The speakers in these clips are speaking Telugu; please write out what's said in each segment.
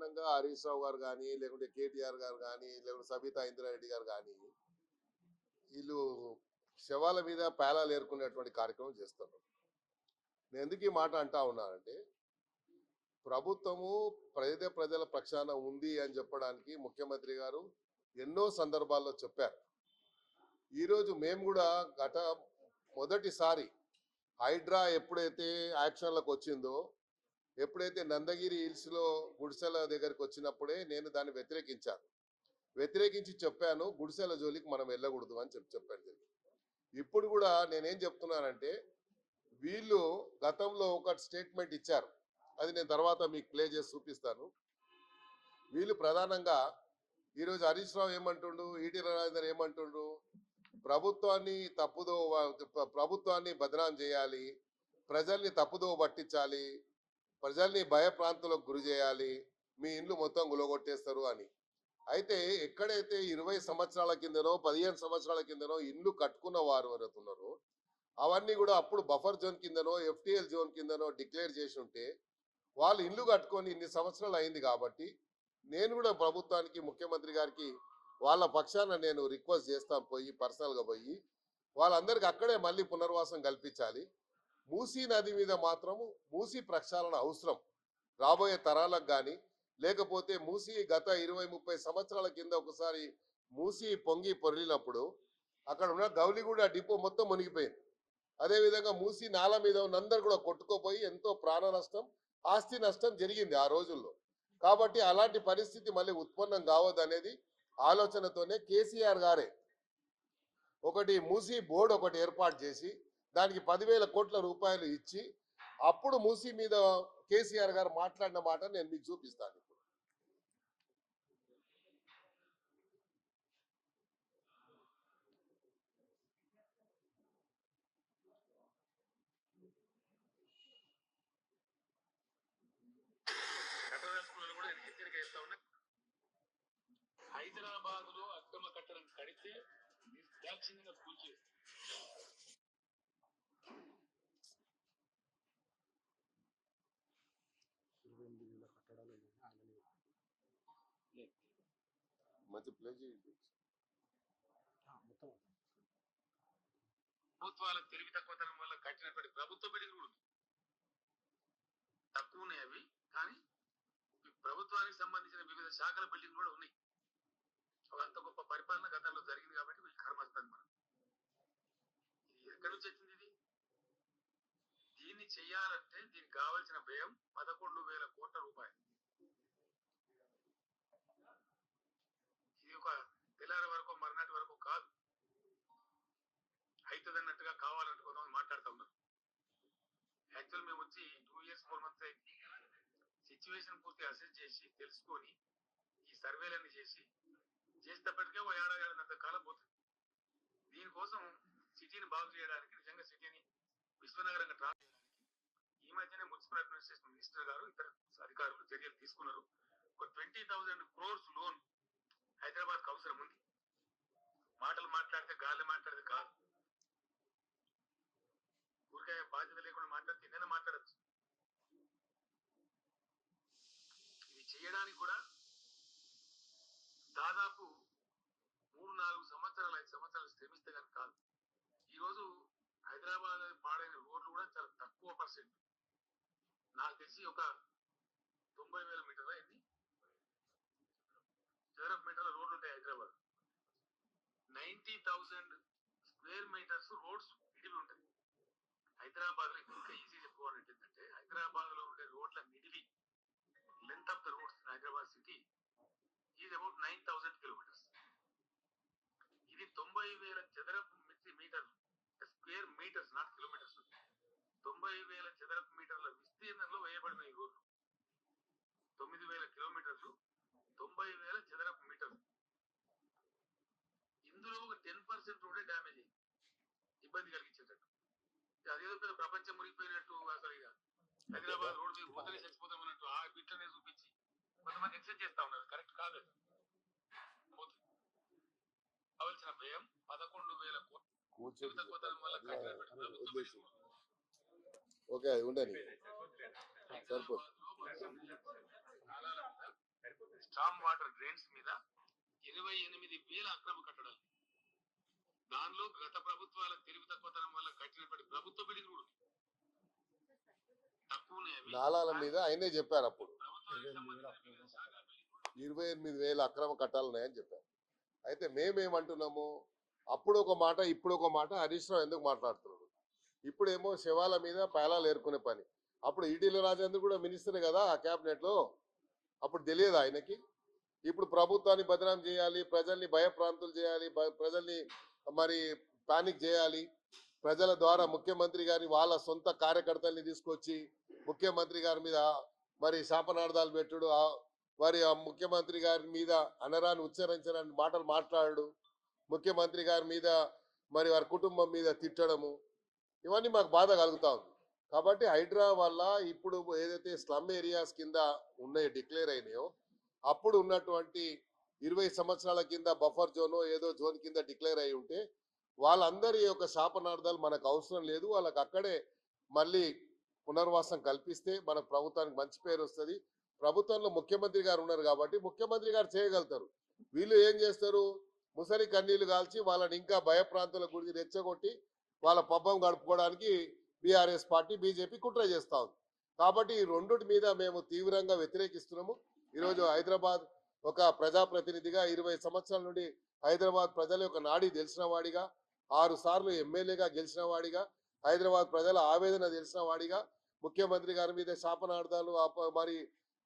ప్రధానంగా హరీష్ రావు గారు కానీ, లేకుంటే కేటీఆర్ గారు కానీ, లేకుంటే సబితా ఇంద్రారెడ్డి గారు కానీ, వీళ్ళు శవాల మీద పేలాలు ఏరుకునేటువంటి కార్యక్రమం చేస్తున్నారు. నేను ఎందుకు ఈ మాట అంటా ఉన్నానంటే, ప్రభుత్వము ప్రజల పక్షాన ఉంది అని చెప్పడానికి ముఖ్యమంత్రి గారు ఎన్నో సందర్భాల్లో చెప్పారు. ఈరోజు మేము కూడా మొదటిసారి హైడ్రా ఎప్పుడైతే యాక్షన్లకు వచ్చిందో, ఎప్పుడైతే నందగిరి హిల్స్లో గుడిసెల దగ్గరికి వచ్చినప్పుడే నేను దాన్ని వ్యతిరేకించి చెప్పాను, గుడిసెల జోలికి మనం వెళ్ళకూడదు అని చెప్పాను. ఇప్పుడు కూడా నేనేం చెప్తున్నానంటే, వీళ్ళు గతంలో ఒక స్టేట్మెంట్ ఇచ్చారు, అది నేను తర్వాత మీకు ప్లే చేసి చూపిస్తాను. వీళ్ళు ప్రధానంగా ఈరోజు హరీష్ రావు ఏమంటుండు, ఈటెల రాజేందర్ ఏమంటుండు, ప్రభుత్వాన్ని బదనాం చేయాలి, ప్రజల్ని తప్పుదోవ పట్టించాలి, ప్రజల్ని భయప్రాంతులకు గురి చేయాలి, మీ ఇండ్లు మొత్తం గులగొట్టేస్తారు అని. అయితే ఎక్కడైతే 20 సంవత్సరాల కిందనో 15 సంవత్సరాల కిందనో ఇండ్లు కట్టుకున్న వారు ఎవరుతున్నారో అవన్నీ కూడా అప్పుడు బఫర్ జోన్ కిందనో FTL జోన్ కిందనో డిక్లేర్ చేసి ఉంటే వాళ్ళు ఇల్లు కట్టుకొని ఇన్ని సంవత్సరాలు అయింది. కాబట్టి నేను కూడా ప్రభుత్వానికి, ముఖ్యమంత్రి గారికి వాళ్ళ పక్షాన నేను రిక్వెస్ట్ చేస్తాను, పర్సనల్గా పోయి వాళ్ళందరికీ అక్కడే మళ్ళీ పునర్వాసం కల్పించాలి. మూసీ నది మీద మాత్రము మూసీ ప్రక్షాళన అవసరం రాబోయే తరాలకు. కానీ లేకపోతే మూసీ గత 20-30 సంవత్సరాల కింద ఒకసారి మూసీ పొంగి పొర్లినప్పుడు అక్కడ ఉన్న గౌలిగూడ డిపో మొత్తం మునిగిపోయింది. అదేవిధంగా మూసీ నాల మీద ఉన్నందరూ కూడా కొట్టుకోపోయి ఎంతో ప్రాణ నష్టం, ఆస్తి నష్టం జరిగింది ఆ రోజుల్లో. కాబట్టి అలాంటి పరిస్థితి మళ్ళీ ఉత్పన్నం కావద్దనేది ఆలోచనతోనే కేసీఆర్ గారే ఒకటి మూసీ బోర్డు ఒకటి ఏర్పాటు చేసి దానికి 10,000 కోట్ల రూపాయలు ఇచ్చి అప్పుడు మూసీ మీద కేసీఆర్ గారు మాట్లాడిన మాట నేను మీకు చూపిస్తాను. హైదరాబాద్ లో అక్రమ కట్టడం కడితే నిర్దాక్షిణ్యంగా కూల్చేది. ప్రభుత్వాల తెలివి తక్కువతనం వల్ల కట్టినటువంటి ప్రభుత్వ బిల్డింగ్ కూడా ఉంది. తక్కువ ఉన్నాయి అవి, కానీ ప్రభుత్వానికి సంబంధించిన వివిధ శాఖల బిల్డింగ్ కూడా ఉన్నాయి. అంత గొప్ప పరిపాలన గతంలో జరిగింది కాబట్టి వీళ్ళు కర్మస్తాను. మనం ఇది ఎక్కడి నుంచి వచ్చింది? దీన్ని చెయ్యాలంటే దీనికి కావాల్సిన వ్యయం 11,000 కోట్ల రూపాయలు. ఇది ఒక తెల్లారి వరకు మర్నాటి వరకు కాదు, అవుతుందన్నట్టుగా కావాలంటే కొంతమంది మాట్లాడుతూ ఉన్నారు. యాక్చువల్ మేము వచ్చి 2 years 4 months అయింది. సిచ్యువేషన్ పూర్తి అసెస్ చేసి తెలుసుకొని ఈ సర్వేలన్నీ చేసేటప్పటికే ఓ ఏడాది కాలం పోతుంది. దీనికోసం సిటీని బాగు చేయడానికి, నిజంగా సిటీని విశ్వనగరంగా ట్రాన్స్ఫర్ చేయడానికి ఈ మధ్యనే మున్సిపల్ అడ్మినిస్ట్రేషన్ మినిస్టర్ గారు, ఇతర అధికారులు చర్యలు తీసుకున్నారు. ఒక 20,000 crores లోన్ హైదరాబాద్ కు అవసరం ఉంది. మాటలు మాట్లాడితే గాలి మాట్లాడితే కాదు, ఊరికే బాధ్యత లేకుండా మాట్లాడితే ఏదైనా మాట్లాడచ్చు. ఇది చేయడానికి కూడా దాదాపు 3-4 సంవత్సరాలు 5 సంవత్సరాలు శ్రమిస్తే కనుక కాదు. ఈరోజు హైదరాబాద్ పాడైన రోడ్లు కూడా చాలా తక్కువ పర్సెంట్. నాకు తెలిసి ఒక 90,000 మీటర్ల చదరపు మీటర్ల రోడ్లు ఉంటాయి హైదరాబాద్. 90,000 square meters రోడ్స్ నిడివి ఉంటాయి హైదరాబాద్ లో. ఇంకా ఈజీ చెప్పుకోవాలంటే ఏంటంటే, హైదరాబాద్ లో ఉండే రోడ్ల నిడివి, length of the roads in Hyderabad city is about 9,000 kilometers. ఇది 90,000 చదరపు మీటర్లు, స్క్వేర్ మీటర్స్, నాట్ కిలోమీటర్స్. 90,000 చదరపు మీటర్ల విస్తీర్ణంలో వేయబడిన ఈ రోడ్లు. 9,000 కిలోమీటర్లు, 90,000 చదరపు మీటర్లు. ఇందులో ఒక 10% రోడ్డే డ్యామేజ్ అయింది, ఇబ్బంది కలిగించేటట్టు. అదేదో పెద్ద ప్రపంచం మునిగిపోయినట్టు, అసలు ఇక హైదరాబాద్ రోడ్డు మీద పోతనే చచ్చిపోతాం అన్నట్టు ఆ బిట్లనే చూపించి కొంతమంది ఎక్సెప్ట్ చేస్తా ఉన్నారు. కరెక్ట్ కాదు. కావలసిన వ్యయం 11,000 కోట్లు. తక్కువతనం వల్ల కట్టినటువంటి ప్రభుత్వ బిల్డింగ్. ఓకే, ఉండని సరిపోతుంది. స్టామ్ వాటర్ డ్రైన్స్ మీద 28,000 అక్రమ కట్టడాలు. దానిలో గత ప్రభుత్వాల తెలివి తక్కువతనం వల్ల కట్టినటువంటి ప్రభుత్వ బిల్డింగ్ కూడా ఉంది. తక్కువనే అవి. నాలాల మీద ఆయనే చెప్పారు అప్పుడు ప్రభుత్వానికి సంబంధించిన శాఖ బిల్డింగ్ కూడా 28,000 అక్రమ కట్టాలు ఉన్నాయని చెప్పారు. అయితే మేమేమంటున్నాము, అప్పుడు ఒక మాట ఇప్పుడు ఒక మాట హరీష్ రావు ఎందుకు మాట్లాడుతున్నాడు? ఇప్పుడేమో శవాల మీద పేలాలు ఏరుకునే పని. అప్పుడు ఈటీల రాజేంద్ర కూడా మినిస్టరే కదా ఆ క్యాబినెట్లో, అప్పుడు తెలియదు ఆయనకి. ఇప్పుడు ప్రభుత్వాన్ని బదనాం చేయాలి, ప్రజల్ని భయప్రాంతులు చేయాలి, ప్రజల్ని మరి పానిక్ చేయాలి, ప్రజల ద్వారా ముఖ్యమంత్రి గారిని వాళ్ళ సొంత కార్యకర్తల్ని తీసుకొచ్చి ముఖ్యమంత్రి గారి మీద మరి శాపనార్థాలు పెట్టుడు, మరి ఆ ముఖ్యమంత్రి గారి మీద అనరాని ఉచ్చరించని మాటలు మాట్లాడు, ముఖ్యమంత్రి గారి మీద మరి వారి కుటుంబం మీద తిట్టడము, ఇవన్నీ మాకు బాధ కలుగుతా ఉంది. కాబట్టి హైడ్రా వల్ల ఇప్పుడు ఏదైతే స్లమ్ ఏరియాస్ కింద ఉన్నాయో డిక్లేర్ అయినాయో, అప్పుడు ఉన్నటువంటి 20 సంవత్సరాల కింద బఫర్ జోనో ఏదో జోన్ కింద డిక్లేర్ అయి ఉంటే వాళ్ళందరి యొక్క శాపనార్థాలు మనకు అవసరం లేదు. వాళ్ళకి అక్కడే మళ్ళీ పునర్వాసం కల్పిస్తే మన ప్రభుత్వానికి మంచి పేరు వస్తుంది. ప్రభుత్వంలో ముఖ్యమంత్రి గారు ఉన్నారు కాబట్టి ముఖ్యమంత్రి గారు చేయగలుగుతారు. వీళ్ళు ఏం చేస్తారు, ముసలి కన్నీళ్లు కాల్చి వాళ్ళని ఇంకా భయప్రాంతాల గురించి రెచ్చగొట్టి వాళ్ళ పబ్బం గడుపుకోవడానికి బీఆర్ఎస్ పార్టీ బీజేపీ కుట్ర చేస్తా ఉంది. కాబట్టి ఈ రెండుటి మీద మేము తీవ్రంగా వ్యతిరేకిస్తున్నాము. ఈరోజు హైదరాబాద్ ఒక ప్రజాప్రతినిధిగా 20 సంవత్సరాల నుండి హైదరాబాద్ ప్రజల యొక్క నాడి తెలిసిన వాడిగా, 6 సార్లు ఎమ్మెల్యేగా గెలిచిన వాడిగా, హైదరాబాద్ ప్రజల ఆవేదన తెలిసిన వాడిగా, ముఖ్యమంత్రి గారి మీద శాపనార్థాలు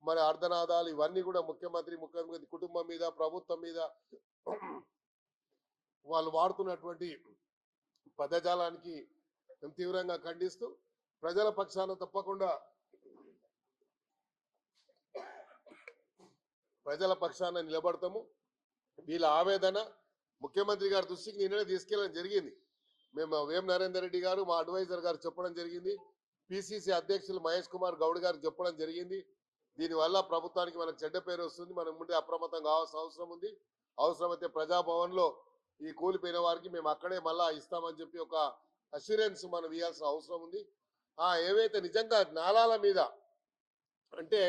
మరి అర్ధనాదాలు ఇవన్నీ కూడా ముఖ్యమంత్రి కుటుంబం మీద ప్రభుత్వం మీద వాళ్ళు వాడుతున్నటువంటి పదజాలానికి మేము తీవ్రంగా ఖండిస్తూ ప్రజల పక్షాన తప్పకుండా ప్రజల పక్షాన నిలబడతాము. వీళ్ళ ఆవేదన ముఖ్యమంత్రి గారి దృష్టికి నిన్ననే తీసుకెళ్ళడం జరిగింది. మేము వేం నరేందర్ రెడ్డి గారు మా అడ్వైజర్ గారు చెప్పడం జరిగింది, పిసిసి అధ్యక్షులు మహేష్ కుమార్ గౌడ్ గారు చెప్పడం జరిగింది. దీనివల్ల ప్రభుత్వానికి మనకు చెడ్డ పేరు వస్తుంది, మనం ముందే అప్రమత్తం కావాల్సిన అవసరం ఉంది. అవసరమైతే ప్రజాభవన్లో ఈ కూలిపోయిన వారికి మేము అక్కడే మళ్ళా ఇస్తామని చెప్పి ఒక అష్యూరెన్స్ మనం ఇవ్వాల్సిన అవసరం ఉంది. ఏవైతే నిజంగా నాలాల మీద అంటే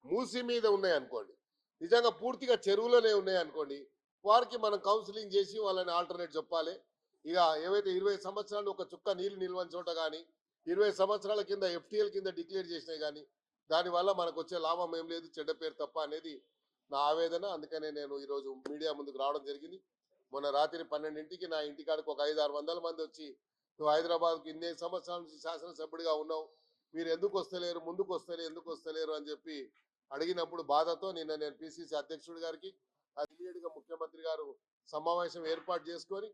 మూసి మీద ఉన్నాయనుకోండి, నిజంగా పూర్తిగా చెరువులోనే ఉన్నాయనుకోండి, వారికి మనం కౌన్సిలింగ్ చేసి వాళ్ళని ఆల్టర్నేట్ చెప్పాలి. ఇక ఏవైతే 20 సంవత్సరాలు ఒక చుక్క నీళ్లు నిల్వని చోట కానీ 20 సంవత్సరాల కింద FTL కింద డిక్లేర్ చేసినాయి కానీ దానివల్ల మనకు వచ్చే లాభం ఏం లేదు, చెడ్డ పేరు తప్ప అనేది నా ఆవేదన. అందుకనే నేను ఈరోజు మీడియా ముందుకు రావడం జరిగింది. మొన్న రాత్రి 12ంటికి నా ఇంటికాడికి ఒక 500-600 మంది వచ్చి, నువ్వు హైదరాబాద్కు ఇన్ని సంవత్సరాల నుంచి శాసనసభ్యుడిగా ఉన్నావు, మీరు ఎందుకు వస్తలేరు, ముందుకు ఎందుకు వస్తలేరు అని చెప్పి అడిగినప్పుడు బాధతో నిన్న నేను పిసిసి అధ్యక్షుడి గారికి ఇమీడియట్గా ముఖ్యమంత్రి గారు సమావేశం ఏర్పాటు చేసుకొని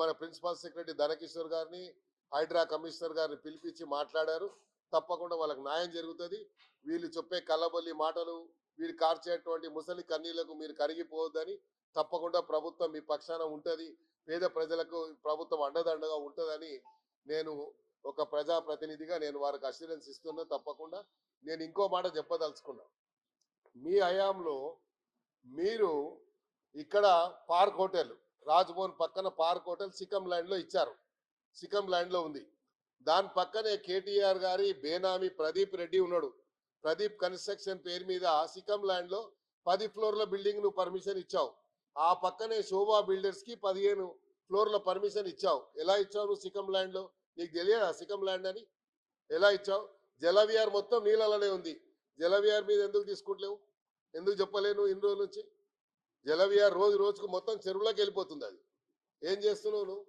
మన ప్రిన్సిపల్ సెక్రటరీ ధనకిషోర్ గారిని, హైడ్రా కమిషనర్ గారిని పిలిపించి మాట్లాడారు. తప్పకుండా వాళ్ళకి న్యాయం జరుగుతుంది. వీళ్ళు చెప్పే కల్లబొల్లి మాటలు, వీళ్ళు కార్చేటువంటి ముసలి కన్నీళ్లకు మీరు కరిగిపోవద్దని, తప్పకుండా ప్రభుత్వం మీ పక్షాన ఉంటుంది, పేద ప్రజలకు ప్రభుత్వం అండదండగా ఉంటుందని నేను ఒక ప్రజాప్రతినిధిగా నేను వారికి అష్యూరెన్స్ ఇస్తున్నా. తప్పకుండా నేను ఇంకో మాట చెప్పదలుచుకున్నా, మీ హయాంలో మీరు ఇక్కడ పార్క్ హోటల్ రాజ్భవన్ పక్కన పార్క్ హోటల్ సికమ్ ల్యాండ్లో ఇచ్చారు, సికమ్ ల్యాండ్లో ఉంది. దాని పక్కనే కేటీఆర్ గారి బేనామీ ప్రదీప్ రెడ్డి ఉన్నాడు. ప్రదీప్ కన్స్ట్రక్షన్ పేరు మీద సికమ్ ల్యాండ్లో 10 ఫ్లోర్ల బిల్డింగ్ నువ్వు పర్మిషన్ ఇచ్చావు. ఆ పక్కనే శోభా బిల్డర్స్కి 15 ఫ్లోర్ల పర్మిషన్ ఇచ్చావు. ఎలా ఇచ్చావు నువ్వు సికమ్ ల్యాండ్లో? నీకు తెలియదా సికమ్ ల్యాండ్ అని? ఎలా ఇచ్చావు? జలవిహార్ మొత్తం నీళ్ళలోనే ఉంది. జలవిహార్ మీద ఎందుకు తీసుకుంటలేవు? ఎందుకు చెప్పలేను ఇన్ని రోజుల నుంచి? జలవిహార్ రోజుకు మొత్తం చెరువులోకి వెళ్ళిపోతుంది. అది ఏం చేస్తున్నావు నువ్వు?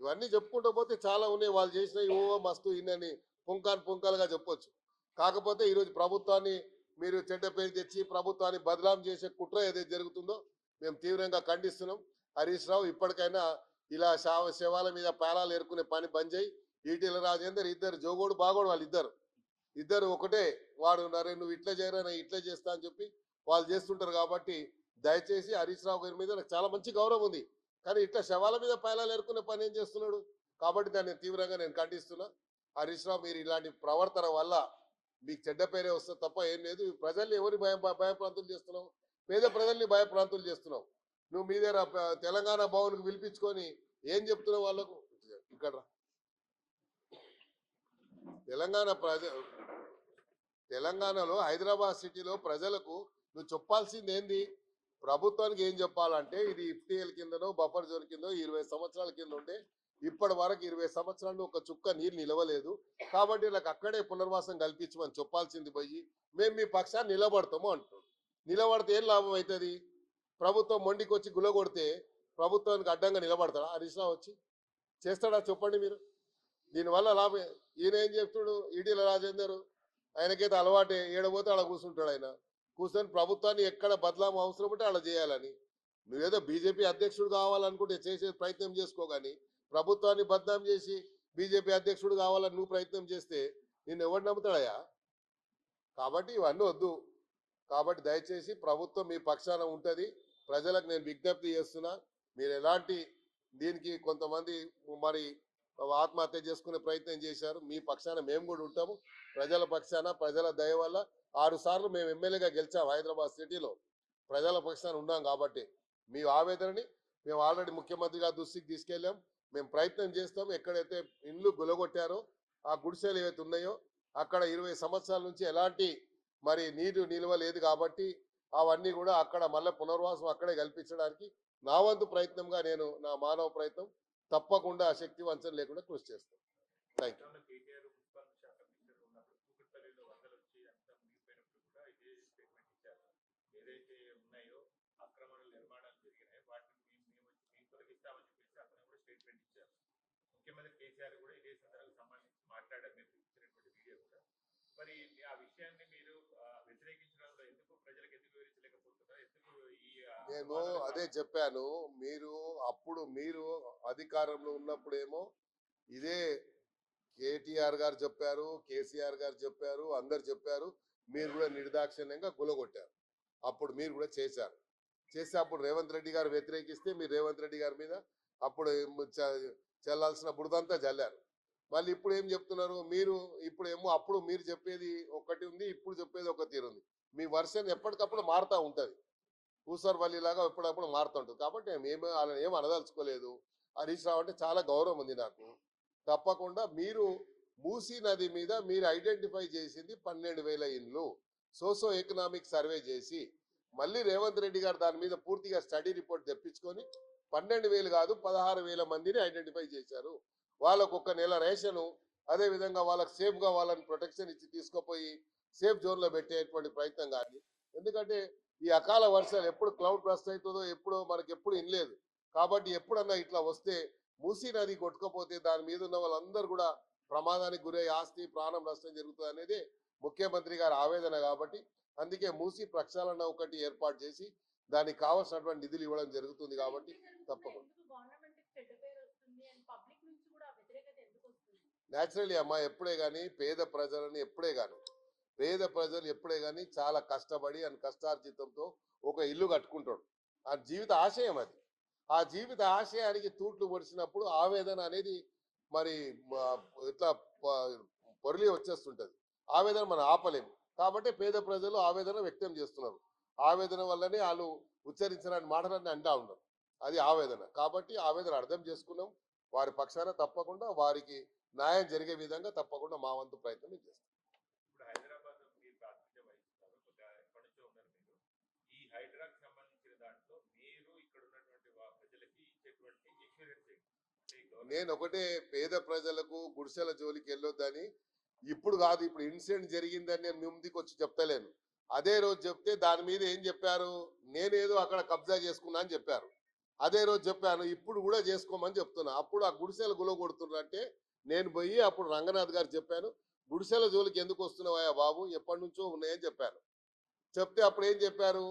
ఇవన్నీ చెప్పుకుంటూ పోతే చాలా ఉన్నాయి. వాళ్ళు చేసిన మస్తు ఇన్నని పుంకాలుగా చెప్పొచ్చు. కాకపోతే ఈరోజు ప్రభుత్వాన్ని మీరు చెడ్డ పేరు తెచ్చి ప్రభుత్వాన్ని బదలాం చేసే కుట్ర ఏదైతే జరుగుతుందో మేము తీవ్రంగా ఖండిస్తున్నాం. హరీష్ రావు ఇప్పటికైనా ఇలా శవాల మీద పేలాలు ఏరుకునే పని బంద్ చేయి. ఈటీల రాజేందర్ ఇద్దరు జోగోడు బాగోడు, వాళ్ళు ఇద్దరు ఒకటే. వాడు నరే నువ్వు ఇట్లా చేయరా నేను ఇట్లా చేస్తా అని చెప్పి వాళ్ళు చేస్తుంటారు. కాబట్టి దయచేసి హరీష్ రావు గారి మీద నాకు చాలా మంచి గౌరవం ఉంది, కానీ ఇట్లా శవాల మీద పేలాలు ఏరుకునే పని ఏం చేస్తున్నాడు? కాబట్టి దాన్ని తీవ్రంగా నేను ఖండిస్తున్నా. హరీష్ రావు మీరు ఇలాంటి ప్రవర్తన వల్ల మీకు చెడ్డ పేరే వస్తుంది తప్ప ఏం లేదు. ప్రజల్ని ఎవరి భయప్రాంతులు చేస్తున్నావు? పేద ప్రజల్ని భయప్రాంతులు చేస్తున్నావు. నువ్వు మీ దగ్గర తెలంగాణ భవన్కు పిలిపించుకొని ఏం చెప్తున్నావు వాళ్ళకు? ఇక్కడ తెలంగాణలో హైదరాబాద్ సిటీలో ప్రజలకు నువ్వు చెప్పాల్సింది ఏంది? ప్రభుత్వానికి ఏం చెప్పాలంటే ఇది ఇఫ్టీఎల్ కిందనో బఫర్ జోన్ కిందో 20 సంవత్సరాల కింద ఉండే ఇప్పటి వరకు 20 సంవత్సరాలు ఒక చుక్క నీరు నిలవలేదు కాబట్టి నాకు అక్కడే పునర్వాసం కల్పించమని చెప్పాల్సింది పోయి మేము మీ పక్షాన్ని నిలబడతాము అంటున్నాం. నిలబడితే ఏం లాభం అవుతుంది? ప్రభుత్వం మొండికి వచ్చి గులగొడితే ప్రభుత్వానికి అడ్డంగా నిలబడతాడా హరీష్ రావు వచ్చి? చేస్తాడా చెప్పండి మీరు? దీనివల్ల లాభం ఈయన ఏం చెప్తాడు? ఈటీల రాజేందర్ ఆయనకైతే అలవాటే, ఏడబోతే అలా కూర్చుంటాడు. ఆయన కూర్చొని ప్రభుత్వాన్ని ఎక్కడ బదలాం అవసరం ఉంటే అలా చేయాలని. నువ్వేదో బీజేపీ అధ్యక్షుడు కావాలనుకుంటే చేసే ప్రయత్నం చేసుకో, కానీ ప్రభుత్వాన్ని బదనాం చేసి బీజేపీ అధ్యక్షుడు కావాలని నువ్వు ప్రయత్నం చేస్తే నిన్ను ఎవరు నమ్ముతాడయా? కాబట్టి ఇవన్నీ వద్దు. కాబట్టి దయచేసి ప్రభుత్వం మీ పక్షాన ఉంటుంది. ప్రజలకు నేను విజ్ఞప్తి చేస్తున్నా, మీరు ఎలాంటి దీనికి కొంతమంది మరి ఆత్మహత్య చేసుకునే ప్రయత్నం చేశారు, మీ పక్షాన మేము కూడా ఉంటాము. ప్రజల పక్షాన ప్రజల దయ వల్ల 6 సార్లు మేము ఎమ్మెల్యేగా గెలిచాం హైదరాబాద్ సిటీలో. ప్రజల పక్షాన ఉన్నాం కాబట్టి మీ ఆవేదనని మేము ఆల్రెడీ ముఖ్యమంత్రి గారి దృష్టికి తీసుకెళ్ళాం. మేము ప్రయత్నం చేస్తాం. ఎక్కడైతే ఇండ్లు గులగొట్టారో ఆ గుడిసెలు ఏవైతే ఉన్నాయో అక్కడ 20 సంవత్సరాల నుంచి ఎలాంటి మరి నీరు నిల్వ లేదు కాబట్టి అవన్నీ కూడా అక్కడ మళ్ళీ పునర్వాసం అక్కడే కల్పించడానికి నా వంతు ప్రయత్నంగా నేను నా మానవ ప్రయత్నం తప్పకుండా శక్తి వంచన లేకుండా కృషి చేస్తాను. Thank you. ఏదైతే ఉన్నాయో అక్రమాలు నిర్మాణాలు జరిగినాయో వాటిని మేము తొలగిస్తామని చెప్పేసి అతను కూడా స్టేట్మెంట్ ఇచ్చారు. ముఖ్యమంత్రి కేసీఆర్ కూడా ఇదే సందర్భాలకు సంబంధించి మాట్లాడారు, మీరు ఇచ్చినటువంటి వీడియో కూడా. మరి ఆ విషయాన్ని మీరు వ్యతిరేకించడంలో ఎందుకు ప్రజలకు ఎందుకు వివరించలేకపోతున్నారు? ఎందుకు ఈ నేను అదే చెప్పాను. మీరు అధికారంలో ఉన్నప్పుడేమో ఇదే కేటీఆర్ గారు చెప్పారు, కేసీఆర్ గారు చెప్పారు, అందరు చెప్పారు. మీరు కూడా నిర్దాక్షిణ్యంగా గులగొట్టారు. అప్పుడు మీరు కూడా చేశారు. చేసి అప్పుడు రేవంత్ రెడ్డి గారు వ్యతిరేకిస్తే మీరు రేవంత్ రెడ్డి గారి మీద అప్పుడు చెల్లాల్సిన బురదంతా చల్లారు. మళ్ళీ ఇప్పుడు ఏం చెప్తున్నారు మీరు? ఇప్పుడేమో అప్పుడు మీరు చెప్పేది ఒకటి ఉంది, ఇప్పుడు చెప్పేది ఒక తీరు ఉంది. మీ వర్షన్ ఎప్పటికప్పుడు మారుతూ ఉంటుంది. ఊసర్వల్లిలాగా ఎప్పుడప్పుడు మారుతుంటుంది. కాబట్టి మేము వాళ్ళని ఏం అనదలుచుకోలేదు. హరీష్ రావు అంటే చాలా గౌరవం ఉంది నాకు. తప్పకుండా మీరు మూసీ నది మీద మీరు ఐడెంటిఫై చేసింది 12,000 ఇండ్లు సోసో ఎకనామిక్ సర్వే చేసి మళ్ళీ రేవంత్ రెడ్డి గారు దాని మీద పూర్తిగా స్టడీ రిపోర్ట్ తెప్పించుకొని 12,000 కాదు 16,000 మందిని ఐడెంటిఫై చేశారు. వాళ్ళకు ఒక నెల రేషను, అదేవిధంగా వాళ్ళకి సేఫ్గా వాళ్ళని ప్రొటెక్షన్ ఇచ్చి తీసుకుపోయి సేఫ్ జోన్లో పెట్టేటువంటి ప్రయత్నం. కానీ ఎందుకంటే ఈ అకాల వర్షాలు ఎప్పుడు క్లౌడ్ బస్ట్ అవుతుందో ఎప్పుడో మనకి ఎప్పుడు ఇనలేదు. కాబట్టి ఎప్పుడన్నా ఇట్లా వస్తే మూసీ నది కొట్టుకపోతే దాని మీద ఉన్న వాళ్ళందరూ కూడా ప్రమాదానికి గురై ఆస్తి ప్రాణం నష్టం జరుగుతుంది అనేది ముఖ్యమంత్రి గారి ఆవేదన. కాబట్టి అందుకే మూసీ ప్రక్షాళన ఒకటి ఏర్పాటు చేసి దానికి కావాల్సినటువంటి నిధులు ఇవ్వడం జరుగుతుంది. కాబట్టి తప్పకుండా న్యాచురలీ అమ్మా ఎప్పుడే కానీ పేద ప్రజలు ఎప్పుడే కానీ చాలా కష్టపడి అండ్ కష్టార్జితంతో ఒక ఇల్లు కట్టుకుంటాడు. ఆ జీవిత ఆశయం అది. ఆ జీవిత ఆశయానికి తూట్లు పొడిచినప్పుడు ఆవేదన అనేది మరి ఇట్లా పొరలి వచ్చేస్తుంటది. ఆవేదన మనం ఆపలేము. కాబట్టి పేద ప్రజలు ఆవేదన వ్యక్తం చేస్తున్నారు. ఆవేదన వల్లనే వాళ్ళు ఉచ్చరించడానికి మాటలన్నీ అంటా ఉన్నారు. అది ఆవేదన. కాబట్టి ఆవేదన అర్థం చేసుకున్నాం. వారి పక్షాన తప్పకుండా వారికి న్యాయం జరిగే విధంగా తప్పకుండా మా వంతు ప్రయత్నం చేస్తాం. ఇప్పుడు హైదరాబాద్ మీరు ప్రాతినిధ్యం వహిస్తున్నారు, ఎప్పటి నుంచో ఉన్నారు మీరు. ఈ హైడ్రాకి సంబంధించిన దాంట్లో మీరు ఇక్కడ ఉన్నటువంటి ప్రజలకి ఇచ్చేటువంటి ఇన్సూరెన్స్ నేను ఒకటే పేద ప్రజలకు గుడిసెల జోలికి వెళ్ళొద్దని ఇప్పుడు కాదు, ఇప్పుడు ఇన్సిడెంట్ జరిగిందని నేను ముందుకు వచ్చి చెప్తలేను. అదే రోజు చెప్తే దాని మీద ఏం చెప్పారు? నేనేదో అక్కడ కబ్జా చేసుకున్నా అని చెప్పారు. అదే రోజు చెప్పాను ఇప్పుడు కూడా చేసుకోమని చెప్తున్నా. అప్పుడు ఆ గుడిసెలు గులగొడుతున్నారంటే నేను పోయి అప్పుడు రంగనాథ్ గారు చెప్పాను, గుడిసెల జోలికి ఎందుకు వస్తున్నావా బాబు, ఎప్పటి నుంచో ఉన్నాయని చెప్పాను. చెప్తే అప్పుడు ఏం చెప్పారు?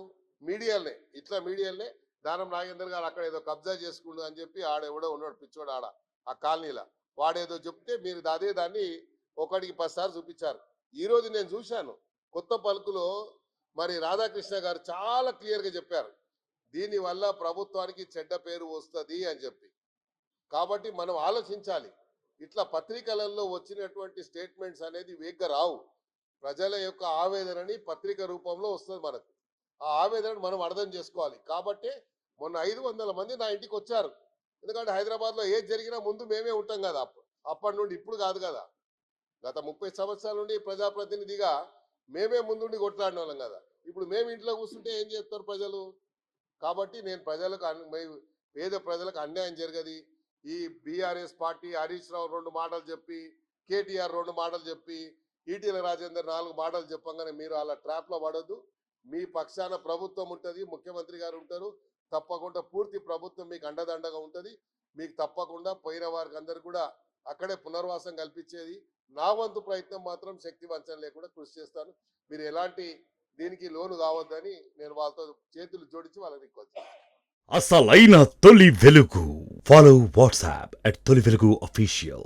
మీడియాలనే దానం నాగేందర్ గారు అక్కడ ఏదో కబ్జా చేసుకుండు అని చెప్పి ఆడెవడో ఉన్నాడు పిచ్చోడు ఆడ ఆ కాలనీలో, వాడేదో చెప్తే మీరు అదే దాన్ని 1కి 10 సార్లు చూపించారు. ఈ రోజు నేను చూశాను కొత్త పలుకులో మరి రాధాకృష్ణ గారు చాలా క్లియర్గా చెప్పారు, దీనివల్ల ప్రభుత్వానికి చెడ్డ పేరు వస్తుంది అని చెప్పి. కాబట్టి మనం ఆలోచించాలి. ఇట్లా పత్రికలలో వచ్చినటువంటి స్టేట్మెంట్స్ అనేది వేగ్గా రావు. ప్రజల యొక్క ఆవేదనని పత్రిక రూపంలో వస్తుంది మనకు. ఆ ఆవేదనను మనం అర్థం చేసుకోవాలి. కాబట్టి మొన్న 500 మంది నా ఇంటికి వచ్చారు. ఎందుకంటే హైదరాబాద్లో ఏది జరిగినా ముందు మేమే ఉంటాం కదా, అప్పటి నుండి ఇప్పుడు కాదు కదా. గత 30 సంవత్సరాల నుండి ప్రజాప్రతినిధిగా మేమే ముందుండి కొట్లాడిన వాళ్ళం కదా. ఇప్పుడు మేము ఇంట్లో కూర్చుంటే ఏం చేస్తారు ప్రజలు? కాబట్టి నేను ప్రజలకు పేద ప్రజలకు అన్యాయం జరగదు. ఈ బీఆర్ఎస్ పార్టీ హరీష్ రావు 2 మాటలు చెప్పి, కేటీఆర్ 2 మాటలు చెప్పి, ఈటీల రాజేందర్ 4 మాటలు చెప్పంగానే మీరు అలా ట్రాప్లో పడొద్దు. మీ పక్షాన ప్రభుత్వం ఉంటుంది, ముఖ్యమంత్రి గారు ఉంటారు. తప్పకుండా పూర్తి ప్రభుత్వం మీకు అండదండగా ఉంటుంది. మీకు తప్పకుండా పోయిన వారికి అందరు కూడా అక్కడే పునర్వాసం కల్పించేది. నా వంతు ప్రయత్నం మాత్రం శక్తి వంచన లేకుండా కృషి చేస్తాను. మీరు ఎలాంటి దీనికి లోను కావద్దని నేను వాళ్ళతో చేతులు జోడించి వాళ్ళని రిక్వెస్ట్ చేస్తాను. అసలైన తొలి వెలుగు. ఫాలో వాట్సాప్ @తొలి వెలుగు official.